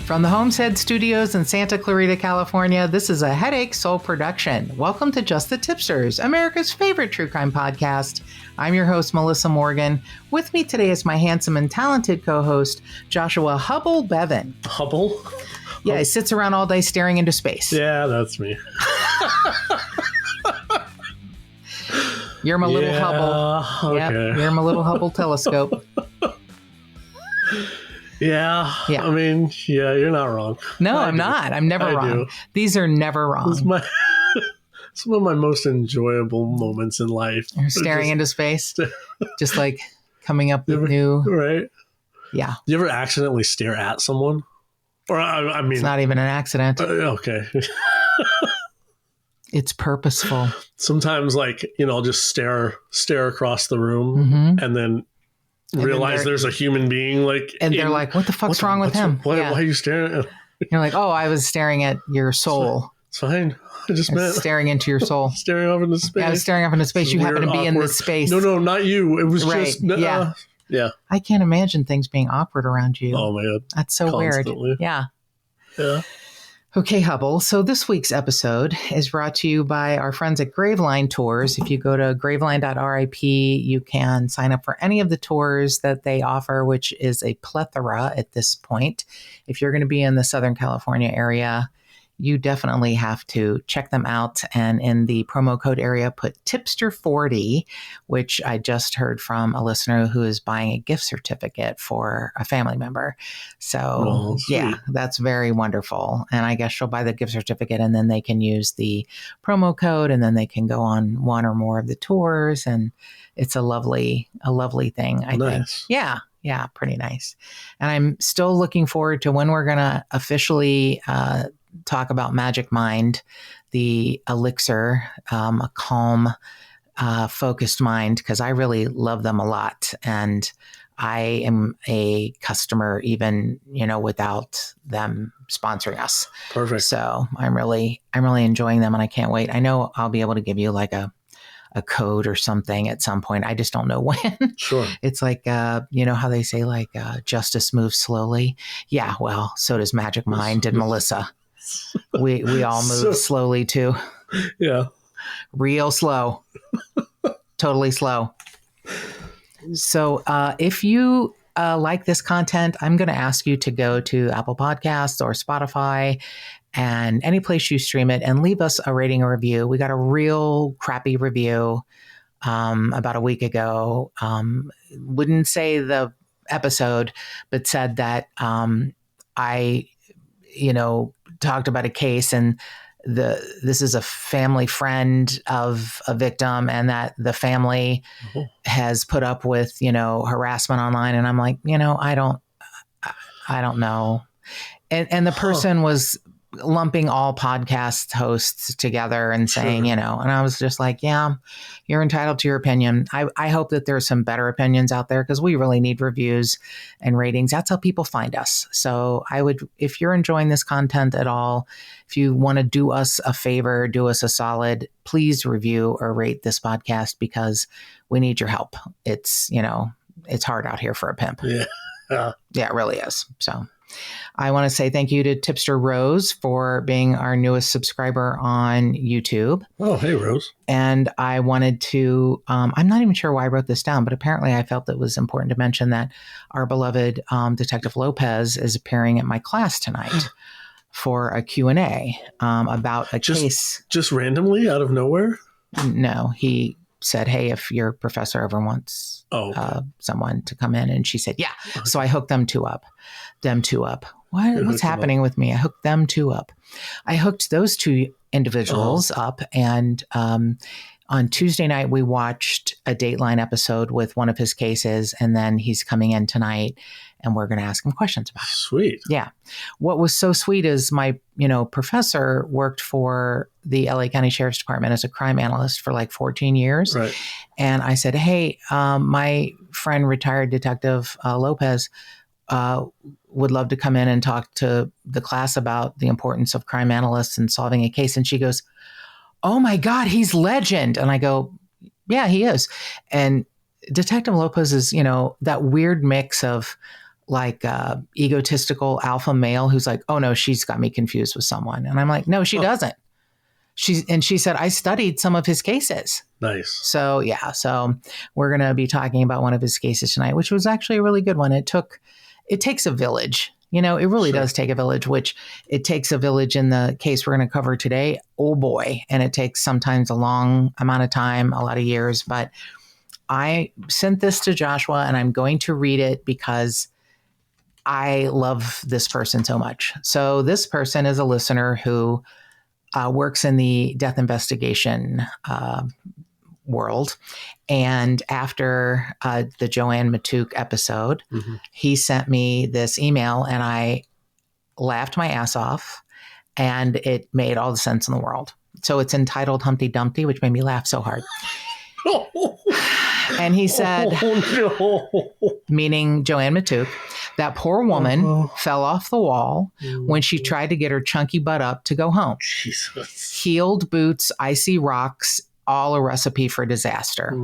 From the Homestead Studios in Santa Clarita, California, this is a Headache Soul production. Welcome to Just the Tip-Sters, America's favorite true crime podcast. I'm your host, Melissa Morgan. With me today is my handsome and talented co-host, Joshua Hubble Bevan. Hubble? Yeah, he sits around all day staring into space. Yeah, that's me. You're my little Hubble. Okay. Yep, you're my little Hubble telescope. Yeah. I mean, yeah, you're not wrong. No, I'm not. I'm never wrong. Do. These are never wrong. This is some of my most enjoyable moments in life. You're staring into space, just like coming up with new. Right. Yeah. Do you ever accidentally stare at someone? Or I mean, it's not even an accident. Okay. It's purposeful. Sometimes, like, I'll just stare across the room and then realize there's a human being, like, and they're like, what the fuck's wrong with him? Why are you staring at? You're like, oh, I was staring at your soul. It's fine. I just meant staring into your soul. Staring off into space. Yeah, I was staring off into space. You happen to be in this space. No, not you. It was just yeah. I can't imagine things being awkward around you. Oh my God. That's so Constantly. weird. Yeah. Yeah. Okay, Hubble. So this week's episode is brought to you by our friends at Graveline Tours. If you go to graveline.rip, you can sign up for any of the tours that they offer, which is a plethora at this point. If you're going to be in the Southern California area, you definitely have to check them out. And in the promo code area, put Tipster40, which I just heard from a listener who is buying a gift certificate for a family member. So yeah, that's very wonderful. And I guess she'll buy the gift certificate and then they can use the promo code and then they can go on one or more of the tours. And it's a lovely thing, I think. Yeah, pretty nice. And I'm still looking forward to when we're going to officially talk about Magic Mind, the elixir, a calm, focused mind, because I really love them a lot. And I am a customer even, without them sponsoring us. Perfect. So I'm really enjoying them and I can't wait. I know I'll be able to give you like a code or something at some point. I just don't know when. Sure. It's like, how they say like justice moves slowly. Yeah. Well, so does Magic Mind and Melissa. We all move slowly too. Yeah. Real slow. Totally slow. So if you like this content, I'm going to ask you to go to Apple Podcasts or Spotify and any place you stream it and leave us a rating or review. We got a real crappy review about a week ago. Wouldn't say the episode, but said that I talked about a case and this is a family friend of a victim and that the family has put up with, harassment online. And I'm like, I don't know. And the person was lumping all podcast hosts together and saying, and I was just like, yeah, you're entitled to your opinion. I hope that there's some better opinions out there because we really need reviews and ratings. That's how people find us. So if you're enjoying this content at all, if you want to do us a favor, do us a solid, please review or rate this podcast because we need your help. It's, it's hard out here for a pimp. Yeah. Yeah, it really is. So I want to say thank you to Tipster Rose for being our newest subscriber on YouTube. Oh, hey, Rose. And I wanted to, I'm not even sure why I wrote this down, but apparently I felt it was important to mention that our beloved Detective Lopez is appearing at my class tonight for a Q&A about a case. Just randomly out of nowhere? No, he said, hey, if your professor ever wants someone to come in. And she said, yeah. Okay. So I hooked them two up. What's happening with me? I hooked them two up. I hooked those two individuals up. And on Tuesday night, we watched a Dateline episode with one of his cases. And then he's coming in tonight and we're going to ask him questions about it. Sweet. Yeah. What was so sweet is my, professor worked for the LA County Sheriff's Department as a crime analyst for like 14 years. Right. And I said, hey, my friend, retired Detective Lopez, would love to come in and talk to the class about the importance of crime analysts and solving a case. And she goes, oh my God, he's legend. And I go, yeah, he is. And Detective Lopez is, that weird mix of like egotistical alpha male who's like, oh no, she's got me confused with someone. And I'm like, no, she doesn't. She said, I studied some of his cases. Nice. So yeah, so we're going to be talking about one of his cases tonight, which was actually a really good one. It takes a village. It really does take a village, which it takes a village in the case we're going to cover today. Oh boy. And it takes sometimes a long amount of time, a lot of years, but I sent this to Joshua and I'm going to read it because I love this person so much. So this person is a listener who works in the death investigation world. And after the Joanne Matuk episode, he sent me this email and I laughed my ass off and it made all the sense in the world. So it's entitled Humpty Dumpty, which made me laugh so hard. And he said, meaning Joanne Matuk, that poor woman fell off the wall when she tried to get her chunky butt up to go home. Jesus. Heeled boots, icy rocks, all a recipe for disaster.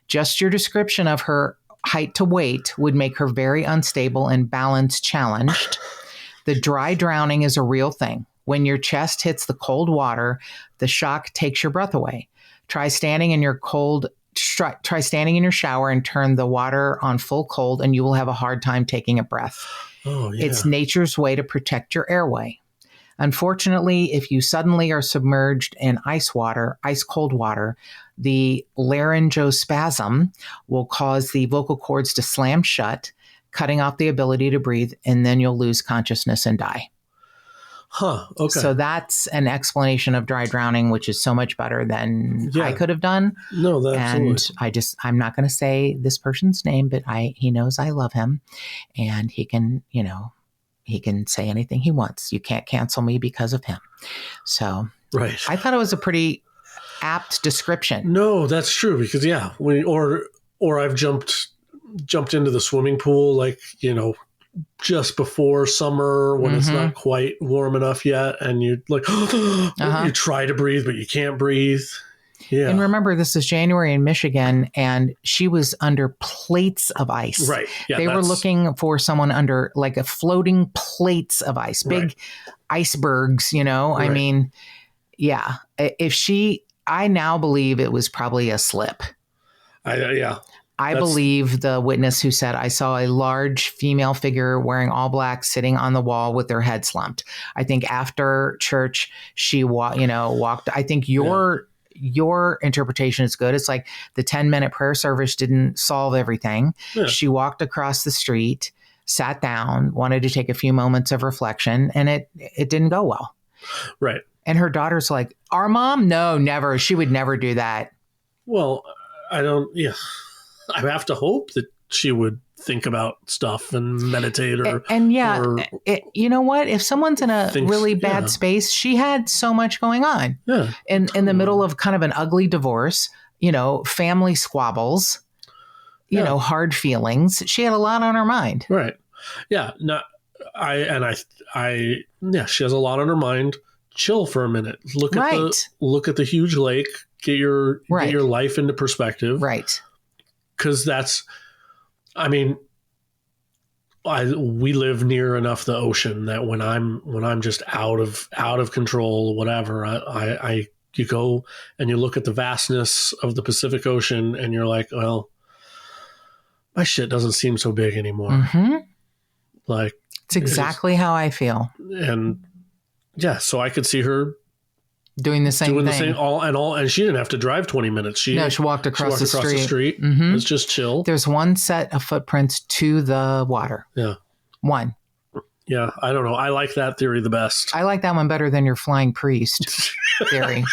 Just your description of her height to weight would make her very unstable and balance challenged. The dry drowning is a real thing. When your chest hits the cold water, the shock takes your breath away. Try standing in your shower and turn the water on full cold and you will have a hard time taking a breath. Oh, yeah. It's nature's way to protect your airway. Unfortunately, if you suddenly are submerged in ice cold water, the laryngospasm will cause the vocal cords to slam shut, cutting off the ability to breathe, and then you'll lose consciousness and die. Huh. Okay. So that's an explanation of dry drowning, which is so much better than I could have done. No, that's absolutely. And I'm not going to say this person's name, but he knows I love him and he can say anything he wants. You can't cancel me because of him. So right. I thought it was a pretty apt description. No, that's true because or I've jumped into the swimming pool, just before summer when it's not quite warm enough yet. And you you try to breathe, but you can't breathe. Yeah. And remember, this is January in Michigan and she was under plates of ice. Right. Yeah, they were looking for someone under like a floating plates of ice, big icebergs, Right. I mean, yeah, I now believe it was probably a slip. I believe the witness who said, I saw a large female figure wearing all black sitting on the wall with their head slumped. I think after church, she walked. I think your interpretation is good. It's like the 10-minute prayer service didn't solve everything. Yeah. She walked across the street, sat down, wanted to take a few moments of reflection, and it didn't go well. Right. And her daughter's like, our mom? No, never. She would never do that. Well, I have to hope that she would think about stuff and meditate you know what? If someone's in a really bad space, she had so much going on. Yeah. In the middle of kind of an ugly divorce, family squabbles, hard feelings. She had a lot on her mind. Right. Yeah. No, she has a lot on her mind. Chill for a minute. Look at the huge lake. Get your life into perspective. Right. Because we live near enough the ocean that when I'm just out of control, whatever, you go and you look at the vastness of the Pacific Ocean and you're like, well, my shit doesn't seem so big anymore. Mm-hmm. Like it's exactly how I feel. And yeah, so I could see her doing the same thing. And she didn't have to drive 20 minutes. She walked across the street. Mm-hmm. It was just chill. There's one set of footprints to the water. Yeah. One. Yeah. I don't know. I like that theory the best. I like that one better than your flying priest theory.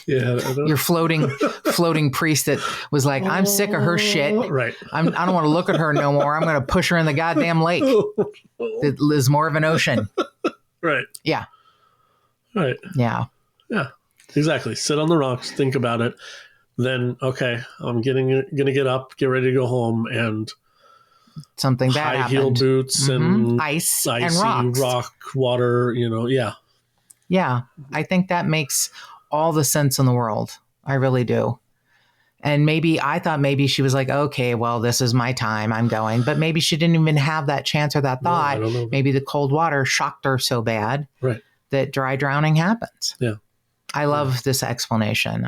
Yeah. Your floating priest that was like, I'm sick of her shit. Right. I don't want to look at her no more. I'm going to push her in the goddamn lake. It is more of an ocean. Right. Yeah. Right. Yeah. Yeah. Exactly. Sit on the rocks, think about it. Then, okay, I'm gonna get up, get ready to go home, and something bad happened. High heel boots and icy and rock, water. Yeah. Yeah. I think that makes all the sense in the world. I really do. And I thought maybe she was like, okay, well, this is my time. I'm going. But maybe she didn't even have that chance or that thought. I don't know. Maybe the cold water shocked her so bad that dry drowning happens. Yeah. I love this explanation.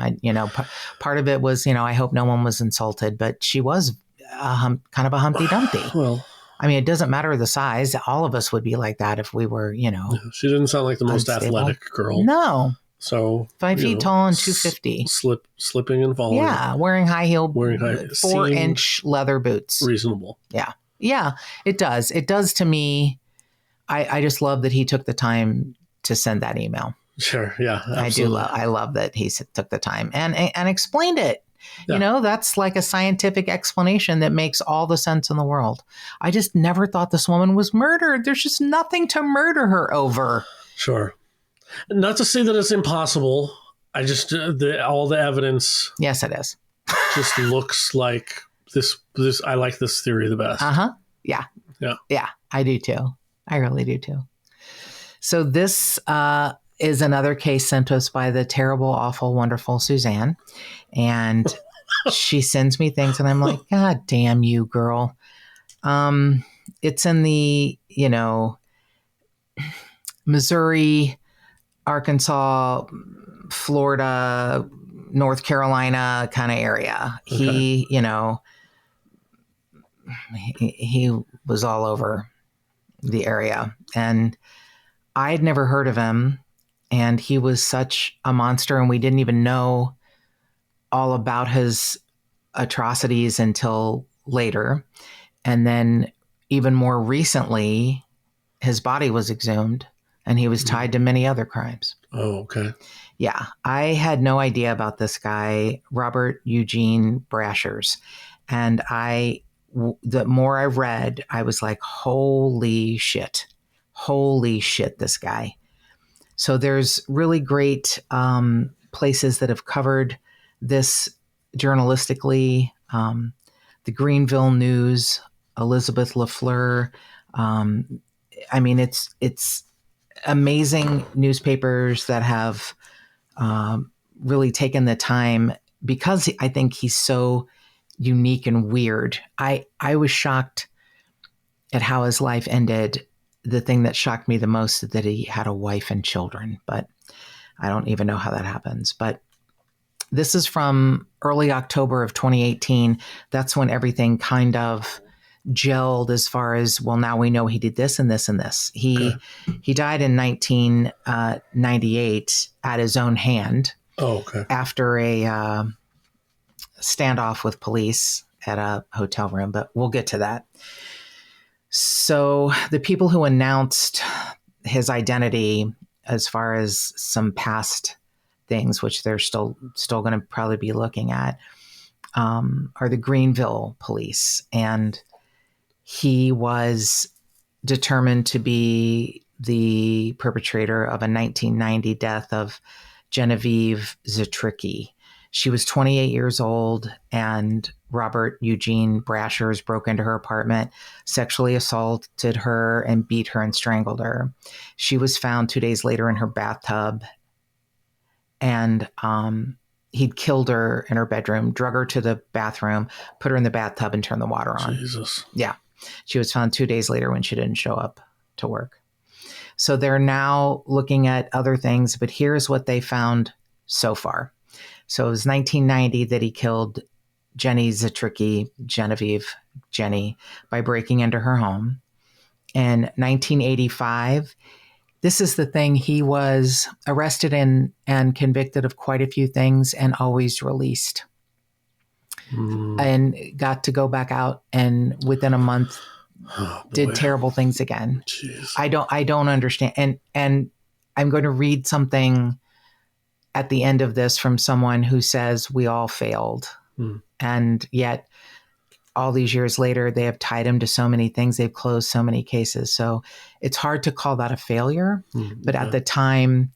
Part of it was, I hope no one was insulted, but she was kind of a Humpty Dumpty. Well, I mean, it doesn't matter the size. All of us would be like that if we were, She didn't sound like the most unstable. athletic girl. No. So 5 feet tall and 250. Slipping and falling. Yeah, wearing high heel, 4-inch leather boots. Reasonable. Yeah, it does. It does to me. I just love that he took the time to send that email. Sure. Yeah. Absolutely. I love that he took the time and explained it. Yeah. That's like a scientific explanation that makes all the sense in the world. I just never thought this woman was murdered. There's just nothing to murder her over. Sure. Not to say that it's impossible. I just all the evidence. Yes, it is. Just looks like this. I like this theory the best. Yeah. Yeah. Yeah. I do too. I really do too. So this is another case sent to us by the terrible, awful, wonderful Suzanne, and she sends me things, and I'm like, God damn you, girl. It's in the Missouri, Arkansas, Florida, North Carolina kind of area. Okay. He was all over the area, and I'd never heard of him, and he was such a monster, and we didn't even know all about his atrocities until later. And then even more recently, his body was exhumed, and he was tied to many other crimes. Oh, okay. Yeah. I had no idea about this guy, Robert Eugene Brashers. And the more I read, I was like, holy shit, this guy. So there's really great places that have covered this journalistically. The Greenville News, Elizabeth LaFleur. I mean, it's amazing newspapers that have really taken the time, because I think he's so unique and weird. I was shocked at how his life ended. The thing that shocked me the most is that he had a wife and children, but I don't even know how that happens. But this is from early October of 2018. That's when everything kind of gelled as far as, well, now we know he did this and this and this. He died in 1998 at his own hand. Oh, okay. After a standoff with police at a hotel room, but we'll get to that. So the people who announced his identity, as far as some past things, which they're still going to probably be looking at, are the Greenville police. And he was determined to be the perpetrator of a 1990 death of Genevieve Zetricki. She was 28 years old, and Robert Eugene Brashers broke into her apartment, sexually assaulted her, and beat her and strangled her. She was found 2 days later in her bathtub, and he'd killed her in her bedroom, drug her to the bathroom, put her in the bathtub, and turned the water on. Jesus. Yeah. She was found 2 days later when she didn't show up to work. So they're now looking at other things, but here's what they found so far. So it was 1990 that he killed Genevieve, Jenny, by breaking into her home. In 1985, this is the thing, he was arrested and convicted of quite a few things and always released. And got to go back out, and within a month did terrible things again. Jeez. I don't understand. And I'm going to read something at the end of this from someone who says we all failed. And yet all these years later, they have tied him to so many things. They've closed so many cases. So it's hard to call that a failure. But at the time,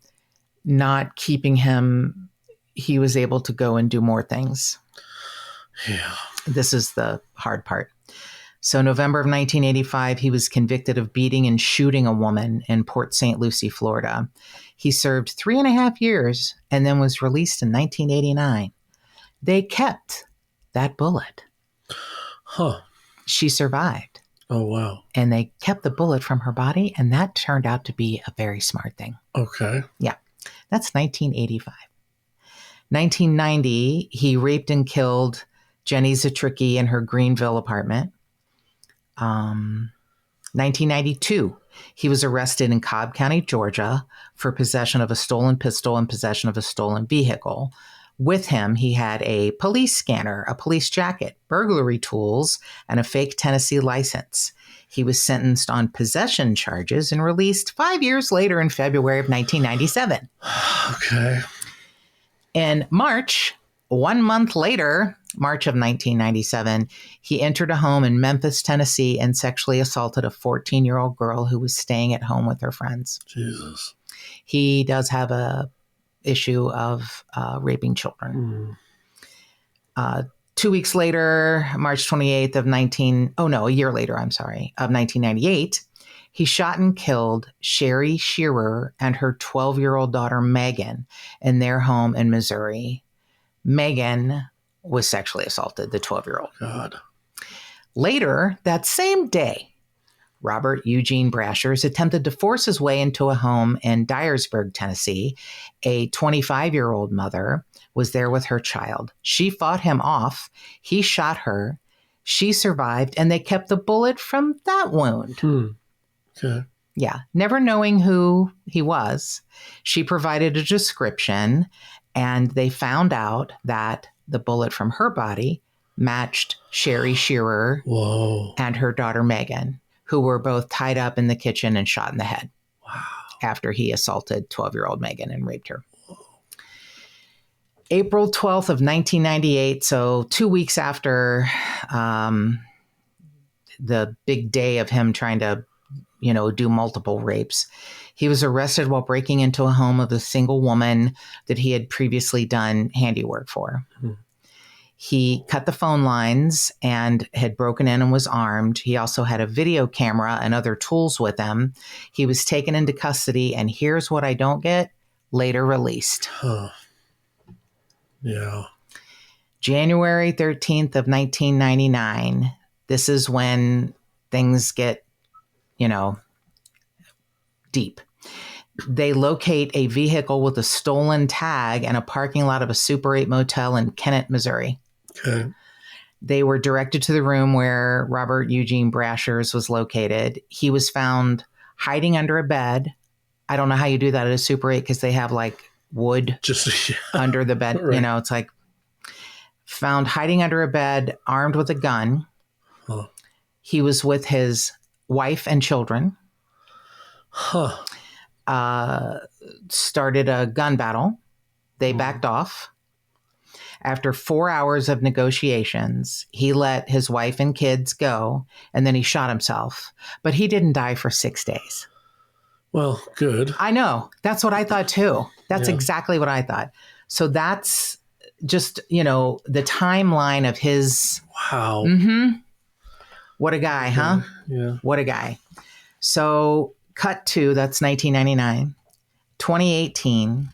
not keeping him, he was able to go and do more things. Yeah. This is the hard part. So November of 1985, he was convicted of beating and shooting a woman in Port St. Lucie, Florida. He served 3.5 years and then was released in 1989. They kept that bullet. Huh. She survived. Oh, wow. And they kept the bullet from her body, and that turned out to be a very smart thing. Okay. Yeah. That's 1985. 1990, he raped and killed Jenny Zatricki in her Greenville apartment. 1992, he was arrested in Cobb County, Georgia, for possession of a stolen pistol and possession of a stolen vehicle. With him, he had a police scanner, a police jacket, burglary tools, and a fake Tennessee license. He was sentenced on possession charges and released 5 years later in February of 1997. Okay. In March, 1 month later, March of 1997, he entered a home in Memphis, Tennessee, and sexually assaulted a 14-year-old girl who was staying at home with her friends. Jesus. He does have a issue of raping children. 2 weeks later, March 28th of a year later, of 1998, he shot and killed Sherry Shearer and her 12-year-old daughter, Megan, in their home in Missouri. Megan was sexually assaulted, the 12-year-old. God. Later, that same day, Robert Eugene Brashers attempted to force his way into a home in Dyersburg, Tennessee. A 25-year-old mother was there with her child. She fought him off. He shot her. She survived, and they kept the bullet from that wound. Okay. Yeah. Never knowing who he was, she provided a description, and they found out that the bullet from her body matched Sherry Shearer Whoa. and her daughter, Megan, who were both tied up in the kitchen and shot in the head. Wow. After he assaulted 12-year-old Megan and raped her. April 12th of 1998, so 2 weeks after the big day of him trying to, do multiple rapes, he was arrested while breaking into a home of a single woman that he had previously done handiwork for. He cut the phone lines and had broken in and was armed. He also had a video camera and other tools with him. He was taken into custody, and here's what I don't get, later released. Huh. Yeah. January 13th of 1999. This is when things get, deep. They locate a vehicle with a stolen tag in a parking lot of a Super 8 motel in Kennett, Missouri. Okay. They were directed to the room where Robert Eugene Brashers was located. He was found hiding under a bed. I don't know how you do that at a Super 8 because they have wood Just under the bed. Right. It's found hiding under a bed, armed with a gun. Huh. He was with his wife and children. Huh. Started a gun battle. They backed off. After 4 hours of negotiations, he let his wife and kids go, and then he shot himself. But he didn't die for 6 days. Well, good. I know. That's what I thought, too. That's Yeah. exactly what I thought. So that's just, the timeline of his... Wow. What a guy, huh? Yeah. What a guy. So cut to, that's 1999. 2018,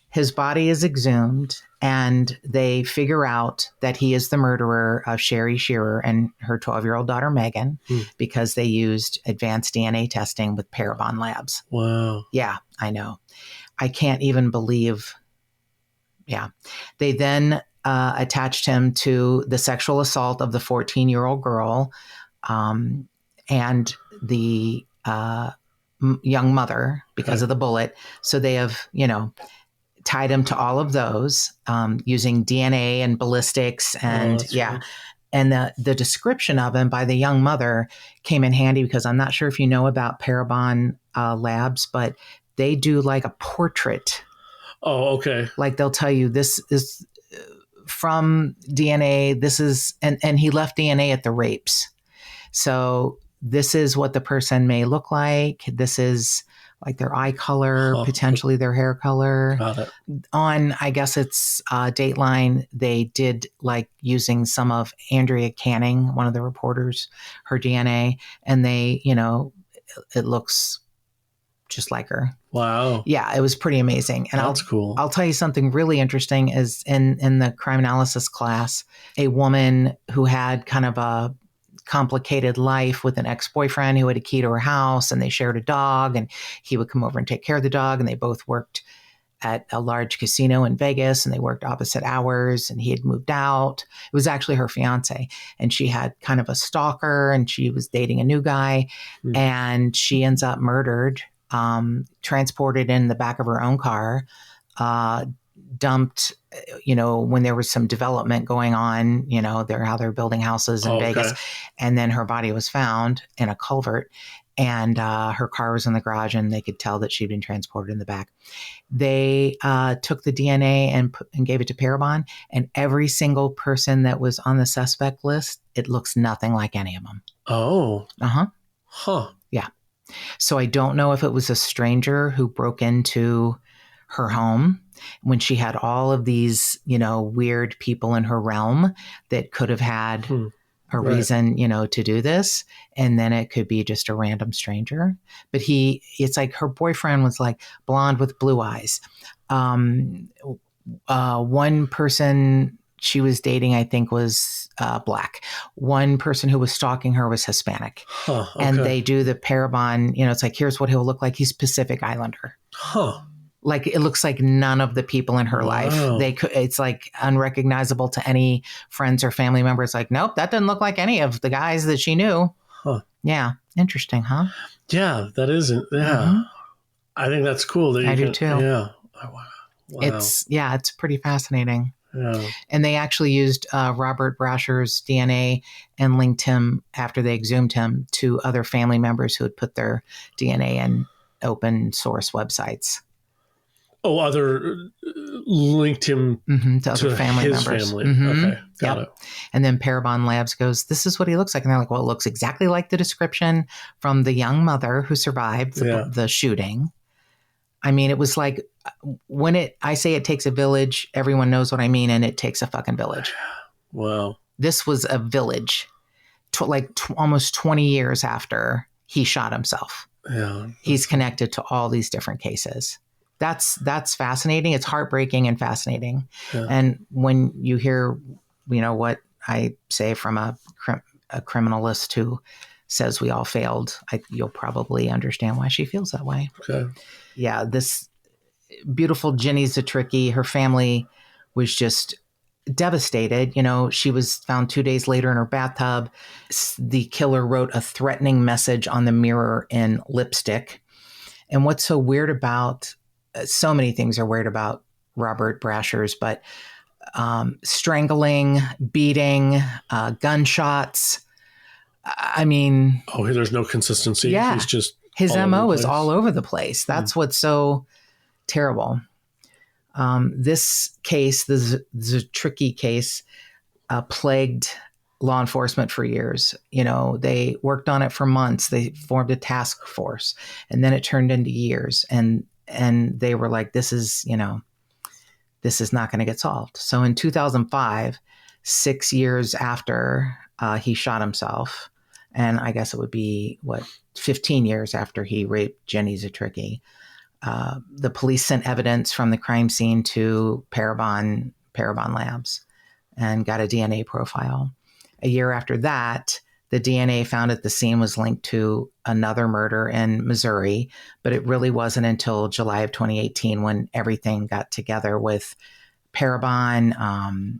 his body is exhumed, and they figure out that he is the murderer of Sherry Shearer and her 12-year-old daughter, Megan, because they used advanced DNA testing with Parabon Labs. Wow. Yeah, I know. I can't even believe. Yeah. They then attached him to the sexual assault of the 14-year-old girl and the young mother because of the bullet. So they have, tied him to all of those using DNA and ballistics. And right. And the description of him by the young mother came in handy because I'm not sure if you know about Parabon Labs, but they do a portrait. Oh, okay. They'll tell you this is from DNA. This is, and he left DNA at the rapes. So this is what the person may look like. This is their eye color, potentially their hair color. Got it. On, I guess it's Dateline, they did using some of Andrea Canning, one of the reporters, her DNA, and they, it looks just like her. Wow. Yeah, it was pretty amazing. And That's cool. I'll tell you something really interesting is in the crime analysis class, a woman who had kind of a complicated life with an ex-boyfriend who had a key to her house, and they shared a dog, and he would come over and take care of the dog, and they both worked at a large casino in Vegas, and they worked opposite hours, and he had moved out. It was actually her fiance, and she had kind of a stalker, and she was dating a new guy, and she ends up murdered, transported in the back of her own car, dumped, when there was some development going on, how they're building houses in Vegas. And then her body was found in a culvert, and her car was in the garage, and they could tell that she'd been transported in the back. They took the DNA and gave it to Parabon, and every single person that was on the suspect list, it looks nothing like any of them. Oh. Uh-huh. Huh. Yeah. So I don't know if it was a stranger who broke into her home when she had all of these, weird people in her realm that could have had a reason, to do this. And then it could be just a random stranger. But it's like her boyfriend was like blonde with blue eyes. One person she was dating, I think, was black. One person who was stalking her was Hispanic. Huh, okay. And they do the Parabon, it's like, here's what he'll look like. He's Pacific Islander. Huh. Like, it looks like none of the people in her life, it's like unrecognizable to any friends or family members. Like, nope, that doesn't look like any of the guys that she knew. Huh. Yeah. Interesting, huh? Yeah, that isn't. Yeah. Mm-hmm. I think that's cool. I do too. Yeah. Wow. It's pretty fascinating. Yeah. And they actually used Robert Brashers' DNA and linked him, after they exhumed him, to other family members who had put their DNA in open source websites. Oh, linked him to other family his members. Family. Mm-hmm. Okay, got it. And then Parabon Labs goes, this is what he looks like. And they're like, well, it looks exactly like the description from the young mother who survived the shooting. I mean, it was like, I say it takes a village, everyone knows what I mean, and it takes a fucking village. Wow. This was a village, almost 20 years after he shot himself. Yeah. He's connected to all these different cases. That's fascinating. It's heartbreaking and fascinating. Yeah. And when you hear, what I say from a criminalist who says we all failed, you'll probably understand why she feels that way. Okay. Yeah, this beautiful Jenny Zatricki, her family was just devastated. She was found 2 days later in her bathtub. The killer wrote a threatening message on the mirror in lipstick. And what's so weird about, so many things are weird about Robert Brashers, but strangling, beating, gunshots. I mean... Oh, there's no consistency. Yeah. He's just... His MO is all over the place. That's what's so terrible. This case, the Zatricki case, plagued law enforcement for years. They worked on it for months. They formed a task force, and then it turned into years. And they were like, this is not going to get solved. So in 2005, 6 years after he shot himself, and I guess it would be, 15 years after he raped Jenny Zatricki, the police sent evidence from the crime scene to Parabon Labs and got a DNA profile. A year after that, the DNA found at the scene was linked to another murder in Missouri, but it really wasn't until July of 2018 when everything got together with Parabon,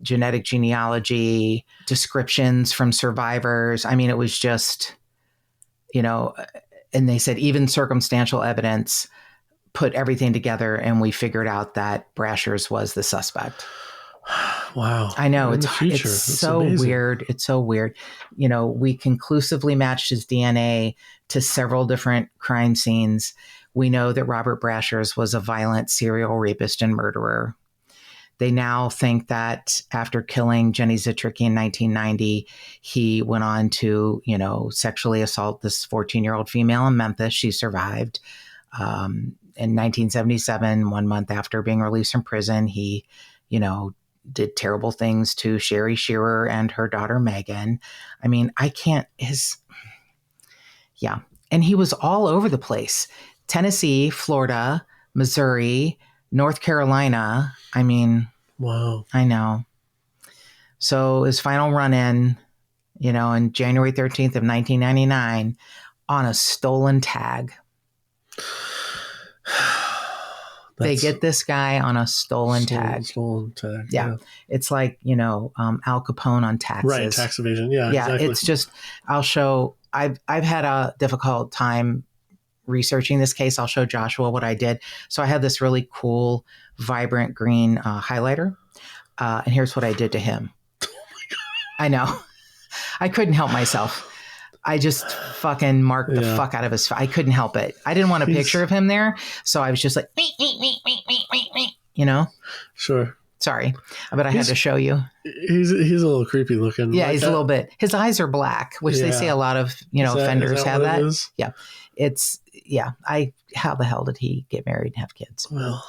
genetic genealogy, descriptions from survivors. I mean, it was just, and they said even circumstantial evidence put everything together, and we figured out that Brashers was the suspect. Wow. I know. It's so amazing. weird. It's so weird. We conclusively matched his DNA to several different crime scenes. We know that Robert Brashers was a violent serial rapist and murderer. They now think that after killing Jenny Zatricki in 1990, he went on to, sexually assault this 14-year-old female in Memphis. She survived. In 1977, 1 month after being released from prison, he, did terrible things to Sherry Shearer and her daughter Megan. I mean, and he was all over the place. Tennessee, Florida, Missouri, North Carolina. I mean, Wow. I know. So his final run in, on January 13th of 1999 on a stolen tag. They get this guy on a stolen tag. Stolen tag. Yeah. It's like, Al Capone on taxes. Right. Tax evasion. Yeah. Yeah. Exactly. It's just, I've had a difficult time researching this case. I'll show Joshua what I did. So I had this really cool, vibrant green highlighter. And here's what I did to him. Oh my God. I know. I couldn't help myself. I just fucking marked the fuck out of his. I couldn't help it. I didn't want a picture of him there. So I was just like, Sure. Sorry, but I had to show you. He's a little creepy looking. Yeah, he's a little bit. His eyes are black, which they say a lot of, offenders have that. Yeah. How the hell did he get married and have kids? Well,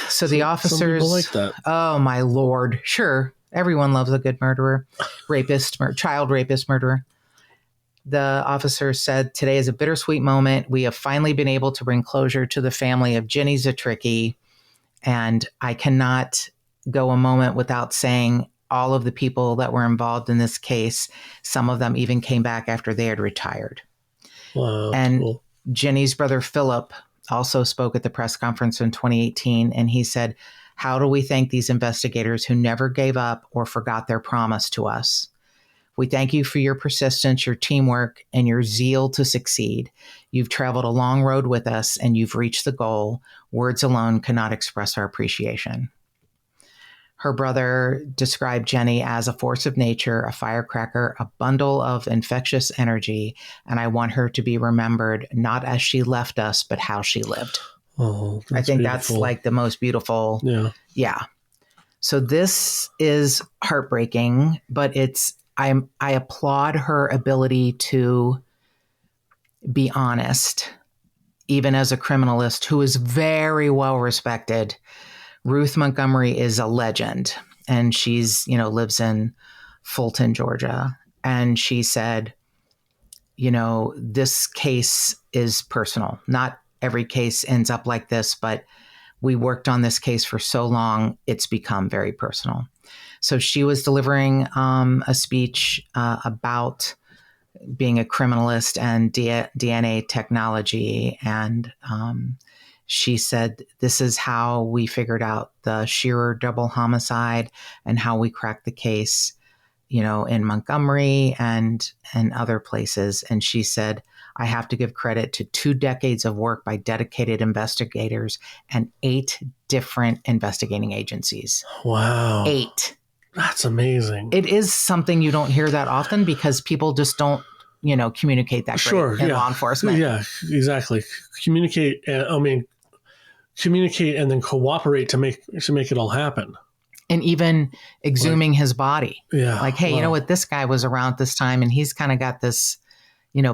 so the officers. Some people like that. Oh, my Lord. Sure. Everyone loves a good murderer, child rapist, murderer. The officer said, today is a bittersweet moment. We have finally been able to bring closure to the family of Jenny Zatricki. And I cannot go a moment without saying all of the people that were involved in this case. Some of them even came back after they had retired. Wow. And cool. Jenny's brother, Philip, also spoke at the press conference in 2018. And he said, how do we thank these investigators who never gave up or forgot their promise to us? We thank you for your persistence, your teamwork, and your zeal to succeed. You've traveled a long road with us, and you've reached the goal. Words alone cannot express our appreciation. Her brother described Jenny as a force of nature, a firecracker, a bundle of infectious energy, and I want her to be remembered not as she left us, but how she lived. Oh, I think beautiful. that's like the most beautiful. Yeah. So this is heartbreaking, but I applaud her ability to be honest, even as a criminalist who is very well respected. Ruth Montgomery is a legend, and she's, lives in Fulton, Georgia. And she said, this case is personal. Not every case ends up like this, but we worked on this case for so long, it's become very personal. So she was delivering a speech about being a criminalist and DNA technology. And she said, this is how we figured out the Shearer double homicide and how we cracked the case, in Montgomery and other places. And she said, I have to give credit to 2 decades of work by dedicated investigators and 8 different investigating agencies. Wow. 8. That's amazing. It is something you don't hear that often because people just don't, communicate that great in law enforcement. Yeah, exactly. Communicate and then cooperate to make it all happen. And even exhuming his body. Yeah. Like, hey, you know what? This guy was around this time and he's kind of got this,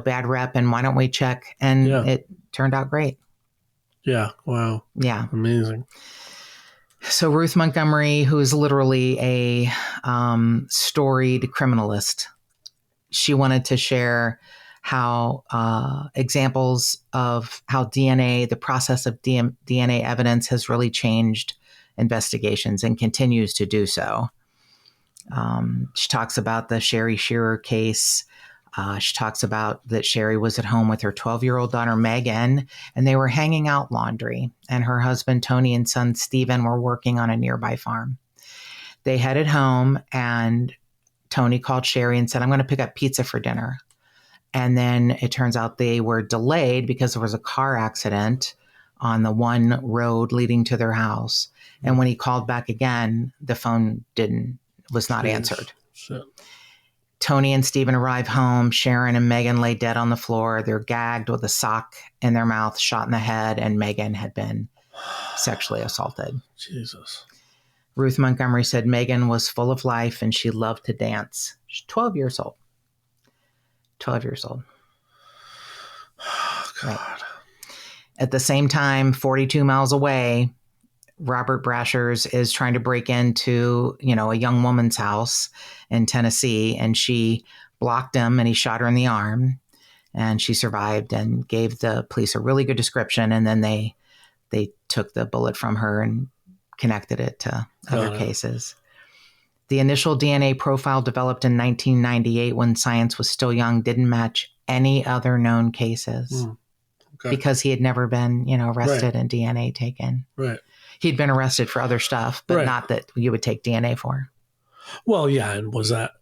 bad rep, and why don't we check? And it turned out great. Yeah. Wow. Yeah. Amazing. So Ruth Montgomery, who is literally a storied criminalist, she wanted to share how examples of how the process of DNA evidence has really changed investigations and continues to do so. She talks about the Sherry Shearer case. She talks about that Sherry was at home with her 12-year-old daughter, Megan, and they were hanging out laundry. And her husband, Tony, and son, Stephen, were working on a nearby farm. They headed home, and Tony called Sherry and said, I'm going to pick up pizza for dinner. And then it turns out they were delayed because there was a car accident on the one road leading to their house. And when he called back again, the phone was not answered. Shit. Tony and Stephen arrive home. Sharon and Megan lay dead on the floor. They're gagged with a sock in their mouth, shot in the head, and Megan had been sexually assaulted. Jesus. Ruth Montgomery said Megan was full of life and she loved to dance. She's 12 years old. 12 years old. Oh, God. Right. At the same time, 42 miles away, Robert Brashers is trying to break into, a young woman's house in Tennessee, and she blocked him and he shot her in the arm. and she survived and gave the police a really good description. And then they took the bullet from her and connected it to other cases. The initial DNA profile developed in 1998 when science was still young didn't match any other known cases because he had never been, arrested and DNA taken. Right. He'd been arrested for other stuff, but not that you would take DNA for. Well, yeah. And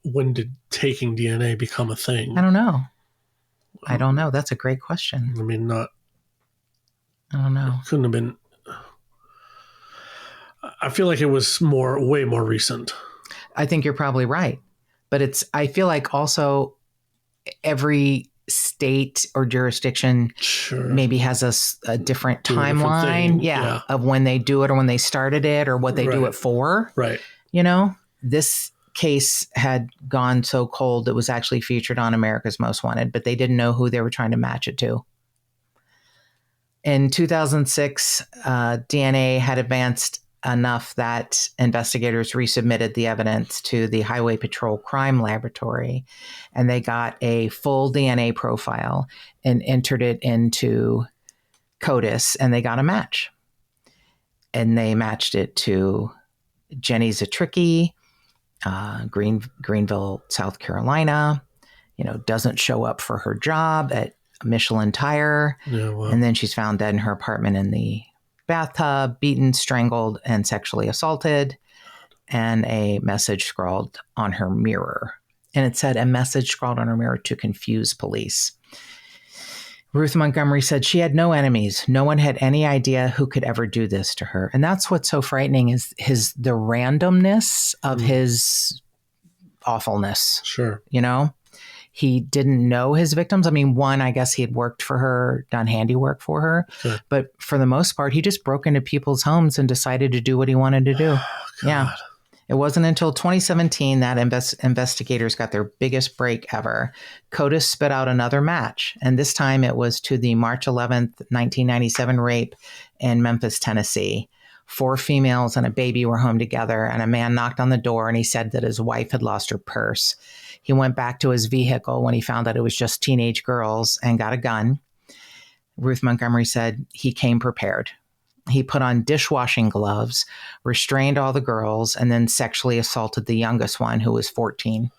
when did taking DNA become a thing? I don't know. That's a great question. I mean, I don't know. It couldn't have been. I feel like it was way more recent. I think you're probably right. But I feel like also every state or jurisdiction maybe has a different timeline of when they do it or when they started it or what they do it for. Right. This case had gone so cold it was actually featured on America's Most Wanted, but they didn't know who they were trying to match it to. In 2006, DNA had advanced enough that investigators resubmitted the evidence to the Highway Patrol Crime Laboratory, and they got a full DNA profile and entered it into CODIS, and they got a match. And they matched it to Jenny Zatricki, Greenville, South Carolina, doesn't show up for her job at Michelin Tire. Yeah, wow. And then she's found dead in her apartment in the bathtub, beaten, strangled, and sexually assaulted, and a message scrawled on her mirror. And it said, a message scrawled on her mirror to confuse police. Ruth Montgomery said she had no enemies. No one had any idea who could ever do this to her. And that's what's so frightening is the randomness of his awfulness. Sure. He didn't know his victims. I mean, one, I guess he had worked for her, done handiwork for her. Sure. But for the most part, he just broke into people's homes and decided to do what he wanted to do. Yeah. It wasn't until 2017 that investigators got their biggest break ever. CODIS spit out another match, and this time it was to the March 11th, 1997 rape in Memphis, Tennessee. 4 females and a baby were home together, and a man knocked on the door, and he said that his wife had lost her purse. He went back to his vehicle when he found that it was just teenage girls and got a gun. Ruth Montgomery said he came prepared. He put on dishwashing gloves, restrained all the girls, and then sexually assaulted the youngest one, who was 14.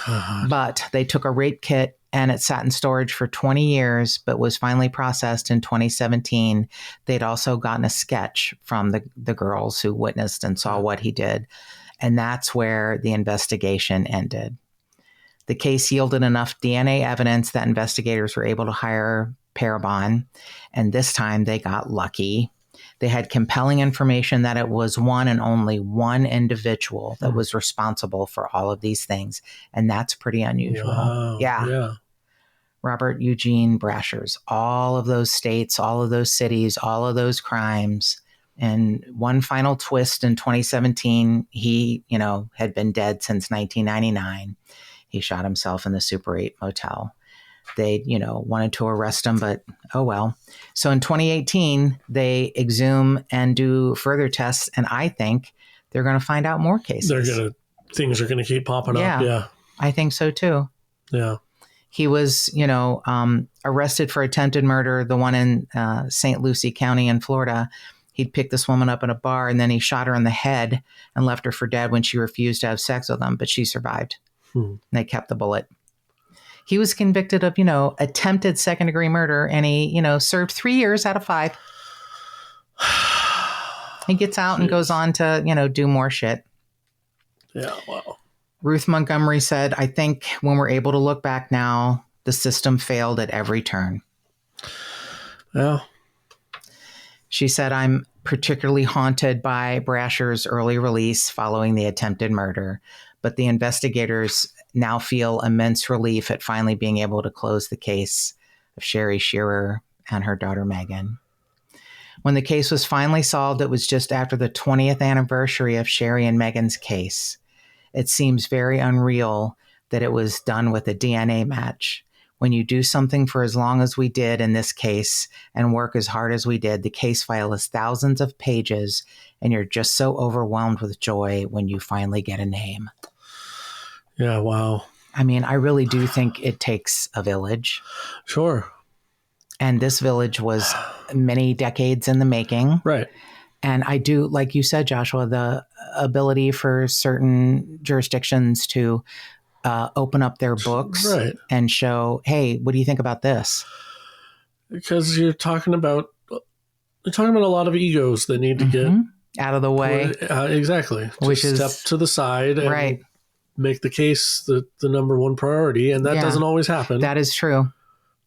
God. But they took a rape kit, and it sat in storage for 20 years, but was finally processed in 2017. They'd also gotten a sketch from the girls who witnessed and saw what he did. And that's where the investigation ended. The case yielded enough DNA evidence that investigators were able to hire Parabon, and this time they got lucky. They had compelling information that it was one and only one individual that was responsible for all of these things, and that's pretty unusual. Wow. Yeah. Robert Eugene Brashers, all of those states, all of those cities, all of those crimes. And one final twist in 2017, he, had been dead since 1999. He shot himself in the Super 8 motel. They, wanted to arrest him, but oh well. So in 2018, they exhume and do further tests, and I think they're going to find out more cases. Things are going to keep popping up. Yeah, I think so too. Yeah. He was, arrested for attempted murder, the one in St. Lucie County in Florida. He'd picked this woman up in a bar, and then he shot her in the head and left her for dead when she refused to have sex with him, but she survived. And they kept the bullet. He was convicted of, attempted second-degree murder, and he, served 3 years out of 5. He gets out and goes on to, do more shit. Yeah, wow. Ruth Montgomery said, I think when we're able to look back now, the system failed at every turn. Yeah. She said, I'm particularly haunted by Brasher's early release following the attempted murder, but the investigators now feel immense relief at finally being able to close the case of Sherry Shearer and her daughter Megan. When the case was finally solved, it was just after the 20th anniversary of Sherry and Megan's case. It seems very unreal that it was done with a DNA match. When you do something for as long as we did in this case and work as hard as we did, the case file is thousands of pages, and you're just so overwhelmed with joy when you finally get a name. Yeah, wow. I mean, I really do think it takes a village. Sure. And this village was many decades in the making. Right. And I do, like you said, Joshua, the ability for certain jurisdictions to open up their books and show, hey, what do you think about this? Because you're talking about a lot of egos that need to get out of the way. Exactly. Which Just is step to the side and make the case the number one priority. And that doesn't always happen. That is true.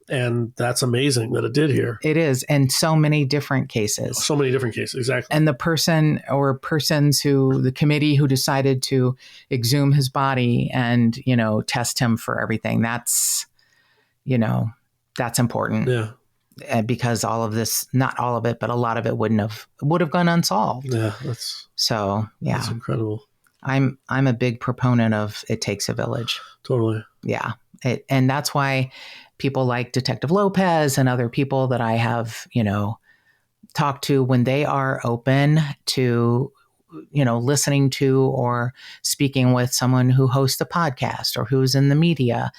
And that's amazing that it did here. It is. And so many different cases. So many different cases. Exactly. And the person or persons the committee who decided to exhume his body and, test him for everything. That's important. Yeah. Because all of this, not all of it, but a lot of it would have gone unsolved. Yeah. That's incredible. I'm a big proponent of it takes a village. Totally. Yeah. And that's why people like Detective Lopez and other people that I have, talked to, when they are open to, listening to or speaking with someone who hosts a podcast or who's in the media.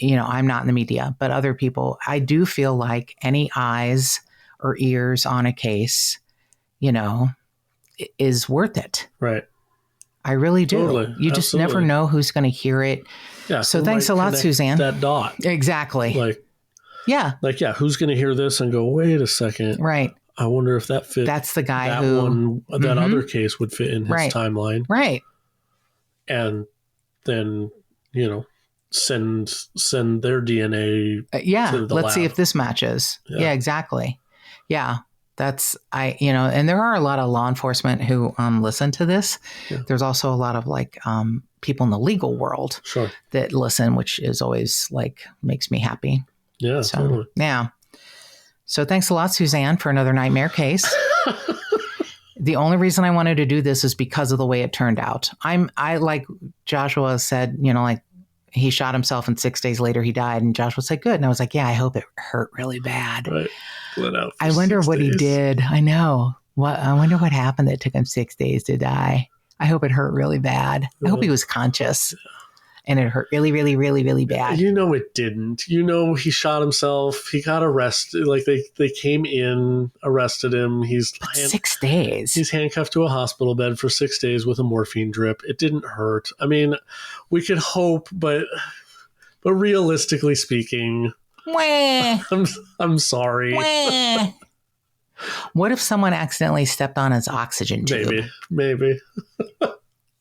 I'm not in the media, but other people, I do feel like any eyes or ears on a case, is worth it. Right. I really do. Totally. You just never know who's going to hear it. Yeah. So thanks a lot, Suzanne. That dot. Exactly. Who's going to hear this and go, wait a second. Right. I wonder if that fits. That's the guy that other case would fit in his timeline. Right. And then, send their DNA. To the let's lab. see if this matches. Yeah, exactly. Yeah. And there are a lot of law enforcement who listen to this. Yeah. There's also a lot of people in the legal world that listen, which is always makes me happy. Yeah, totally. Yeah. So thanks a lot, Suzanne, for another nightmare case. The only reason I wanted to do this is because of the way it turned out. I like Joshua said, he shot himself and 6 days later he died. And Joshua said, good. And I was like, yeah, I hope it hurt really bad. Right. I wonder what he did. I know. I wonder what happened that took him 6 days to die. I hope it hurt really bad. I hope he was conscious. And it hurt really, really, really, really bad. It didn't. He shot himself. He got arrested. They came in, arrested him. 6 days. He's handcuffed to a hospital bed for 6 days with a morphine drip. It didn't hurt. I mean, we could hope, but realistically speaking, I'm sorry. What if someone accidentally stepped on his oxygen tube? Maybe.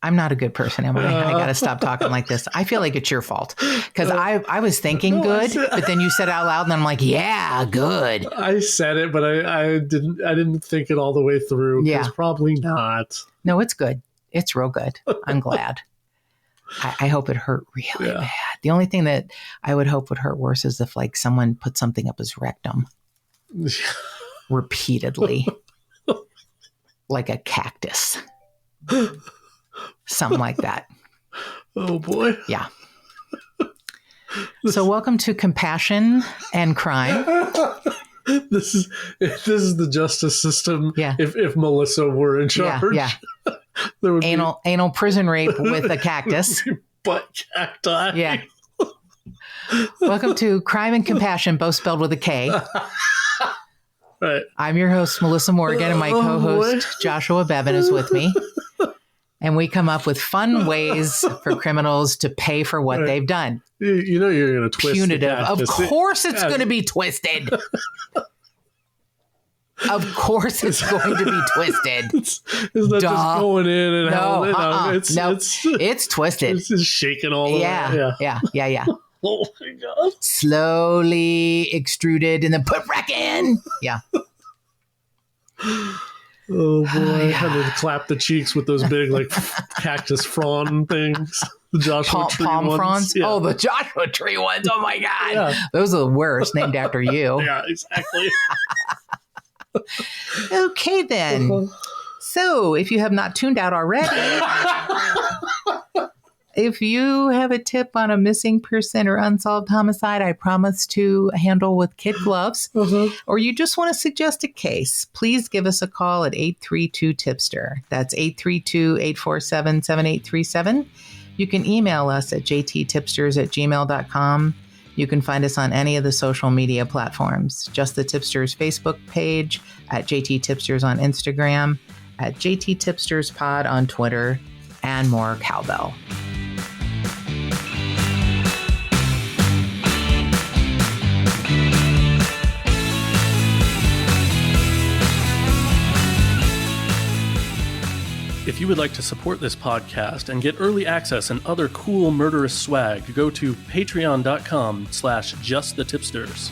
I'm not a good person, am I? I got to stop talking like this. I feel like it's your fault because I was thinking good, but then you said it out loud and I'm like, yeah, good. I said it, but I didn't think it all the way through. Yeah. Probably not. No, it's good. It's real good. I'm glad. I hope it hurt really bad. The only thing that I would hope would hurt worse is if someone put something up his rectum repeatedly, like a cactus. Something like that. Oh boy. Yeah. So welcome to Compassion and Crime. This is the justice system. Yeah. If Melissa were in charge. Yeah. There would anal prison rape with a cactus. Butt cacti. Yeah. Welcome to Crime and Compassion, both spelled with a K. Right. I'm your host, Melissa Morgan, and my co-host, Joshua Bevan, is with me. And we come up with fun ways for criminals to pay for what they've done. You're going to twist punitive. Of course it's going to be twisted. Of course it's going to be twisted. It's not just going in and it's twisted. It's just shaking all the way. Yeah. Oh my God. Slowly extruded and then put back in. Yeah. Oh boy! And then clap the cheeks with those big cactus frond things. The Joshua Tree palm ones. fronds. Yeah. Oh, the Joshua Tree ones! Oh my God, those are the worst. Named after you. Yeah, exactly. Okay then. So, if you have not tuned out already, if you have a tip on a missing person or unsolved homicide, I promise to handle with kid gloves, or you just want to suggest a case, please give us a call at 832-TIPSTER. That's 832-847-7837. You can email us at jttipsters@gmail.com. You can find us on any of the social media platforms. Just the Tipsters Facebook page, at JT Tipsters on Instagram, at JT Tipsters Pod on Twitter, and more cowbell. If you would like to support this podcast and get early access and other cool murderous swag, go to patreon.com/justthetipsters.